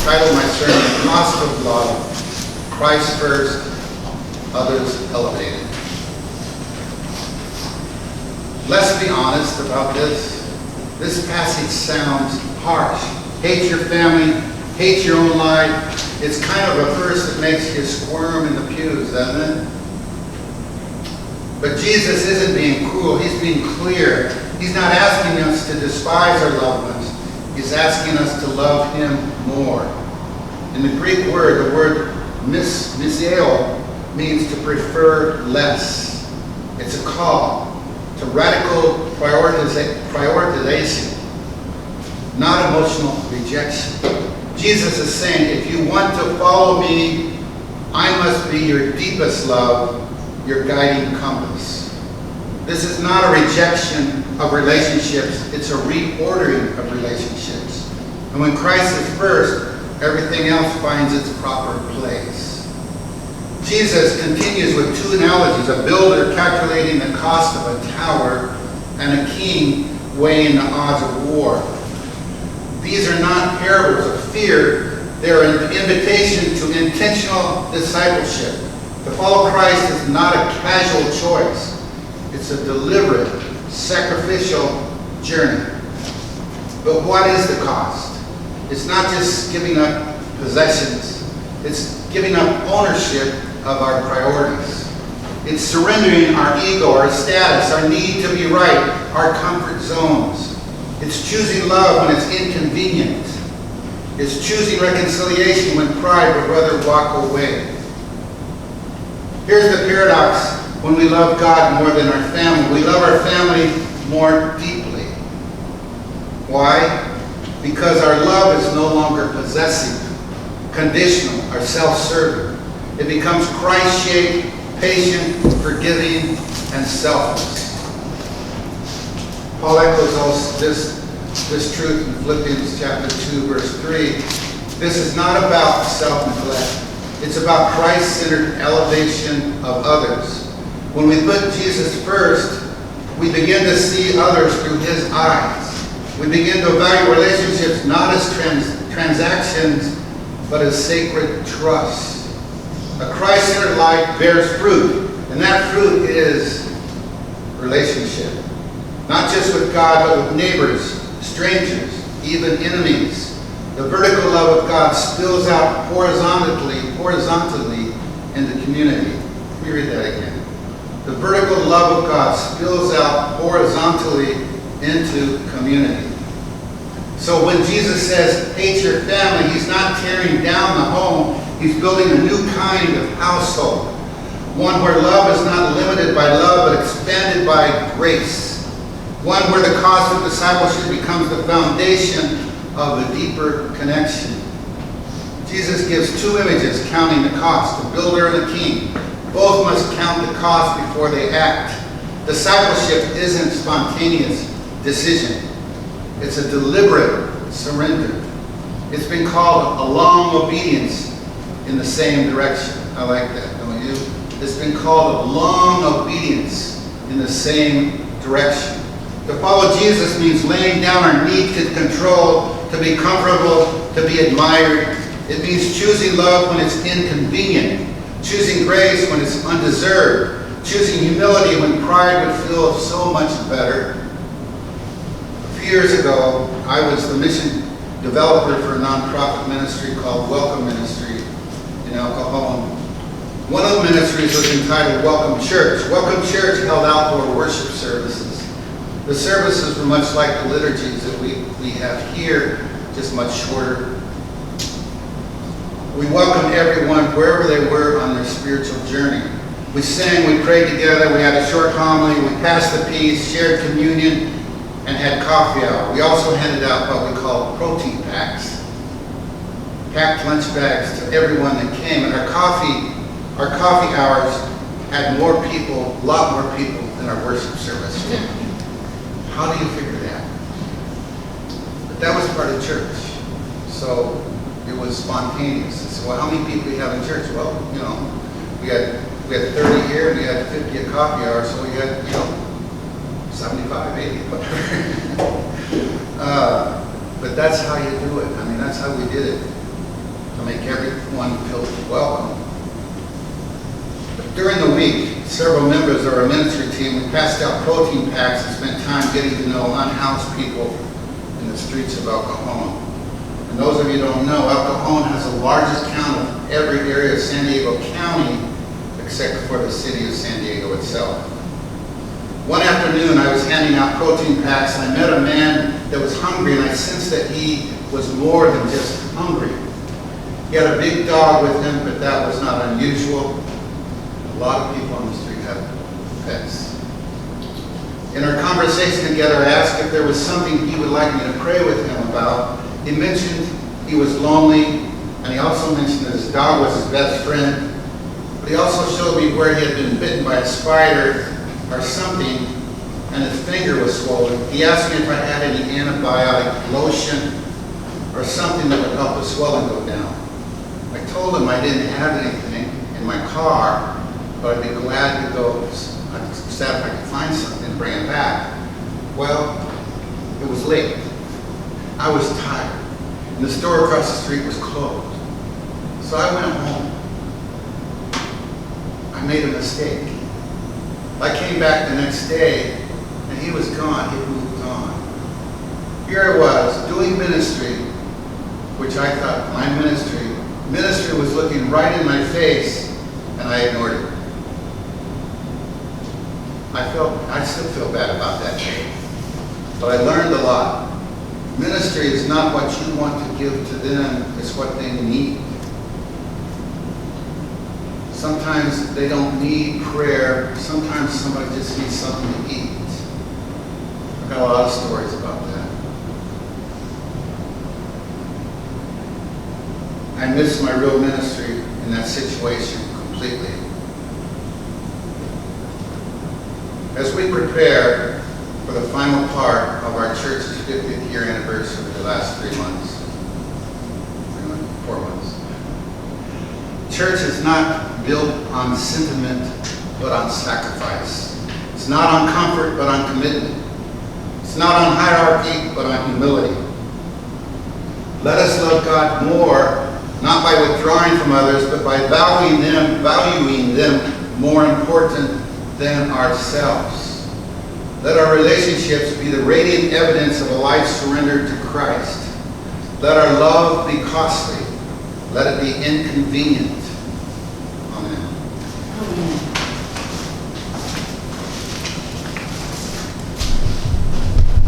titled my sermon, Cost of Love, Christ First, Others Elevated. Let's be honest about this. This passage sounds harsh. Hate your family, hate your own life. It's kind of a verse that makes you squirm in the pews, doesn't it? But Jesus isn't being cruel. He's being clear. He's not asking us to despise our loved ones. He's asking us to love him more. In the Greek word, the word miseo means to prefer less. It's a call to radical prioritization, not emotional rejection. Jesus is saying, if you want to follow me, I must be your deepest love, your guiding compass. This is not a rejection of relationships, it's a reordering of relationships. And when Christ is first, everything else finds its proper place. Jesus continues with two analogies, a builder calculating the cost of a tower and a king weighing the odds of war. These are not parables of fear, they're an invitation to intentional discipleship. To follow Christ is not a casual choice. It's a deliberate, sacrificial journey. But what is the cost? It's not just giving up possessions. It's giving up ownership of our priorities. It's surrendering our ego, our status, our need to be right, our comfort zones. It's choosing love when it's inconvenient. It's choosing reconciliation when pride would rather walk away. Here's the paradox when we love God more than our family. We love our family more deeply. Why? Because our love is no longer possessive, conditional, or self-serving. It becomes Christ-shaped, patient, forgiving, and selfless. Paul echoes this truth in Philippians chapter 2, verse 3. This is not about self-neglect. It's about Christ-centered elevation of others. When we put Jesus first, we begin to see others through his eyes. We begin to value relationships not as transactions, but as sacred trust. A Christ-centered life bears fruit, and that fruit is relationship. Not just with God, but with neighbors, strangers, even enemies. The vertical love of God spills out horizontally in the community. Let me read that again. The vertical love of God spills out horizontally into community. So when Jesus says, hate your family, he's not tearing down the home. He's building a new kind of household. One where love is not limited by love, but expanded by grace. One where the cost of discipleship becomes the foundation of a deeper connection. Jesus gives two images counting the cost, the builder and the king. Both must count the cost before they act. Discipleship isn't spontaneous decision. It's a deliberate surrender. It's been called a long obedience in the same direction. I like that, don't you? It's been called a long obedience in the same direction. To follow Jesus means laying down our need to control, to be comfortable, to be admired. It means choosing love when it's inconvenient, choosing grace when it's undeserved, choosing humility when pride would feel so much better. A few years ago, I was the mission developer for a nonprofit ministry called Welcome Ministry in El Cajon. One of the ministries was entitled Welcome Church. Welcome Church held outdoor worship services. The services were much like the liturgies that we have here, just much shorter. We welcomed everyone wherever they were on their spiritual journey. We sang, we prayed together, we had a short homily, we passed the peace, shared communion, and had coffee hour. We also handed out what we call protein packs, packed lunch bags to everyone that came. And our coffee hours had more people, a lot more people than our worship service. How do you figure that? But that was part of church. So it was spontaneous. So, well, how many people do you have in church? Well, we had 30 here, and we had 50 at coffee hour, so we had, 75, 80, whatever. But that's how you do it. I mean, that's how we did it. to make everyone feel welcome. But during the week, several members of our ministry team, we passed out protein packs and spent time getting to know unhoused people in the streets of El Cajon. And those of you who don't know, El Cajon has the largest count of every area of San Diego County except for the city of San Diego itself. One afternoon, I was handing out protein packs, and I met a man that was hungry, and I sensed that he was more than just hungry. He had a big dog with him, but that was not unusual. A lot of people on the street have pets. In our conversation together, I asked if there was something he would like me to pray with him about. He mentioned he was lonely, and he also mentioned that his dog was his best friend. But he also showed me where he had been bitten by a spider or something, and his finger was swollen. He asked me if I had any antibiotic lotion or something that would help the swelling go down. I told him I didn't have anything in my car, but I'd be glad to go. I said if I could find something and bring it back. Well, it was late. I was tired, and the store across the street was closed. So I went home. I made a mistake. I came back the next day, and he was gone. He moved on. Here I was, doing ministry, which I thought my ministry was looking right in my face, and I ignored it. I still feel bad about that day, but I learned a lot. Ministry is not what you want to give to them, it's what they need. Sometimes they don't need prayer. Sometimes somebody just needs something to eat. I've got a lot of stories about that. I missed my real ministry in that situation completely. As we prepare for the final part of our church's 50th year anniversary the last 4 months. Church is not built on sentiment, but on sacrifice. It's not on comfort, but on commitment. It's not on hierarchy, but on humility. Let us love God more, not by withdrawing from others, but by valuing them more important than ourselves. Let our relationships be the radiant evidence of a life surrendered to Christ. Let our love be costly. Let it be inconvenient. Amen.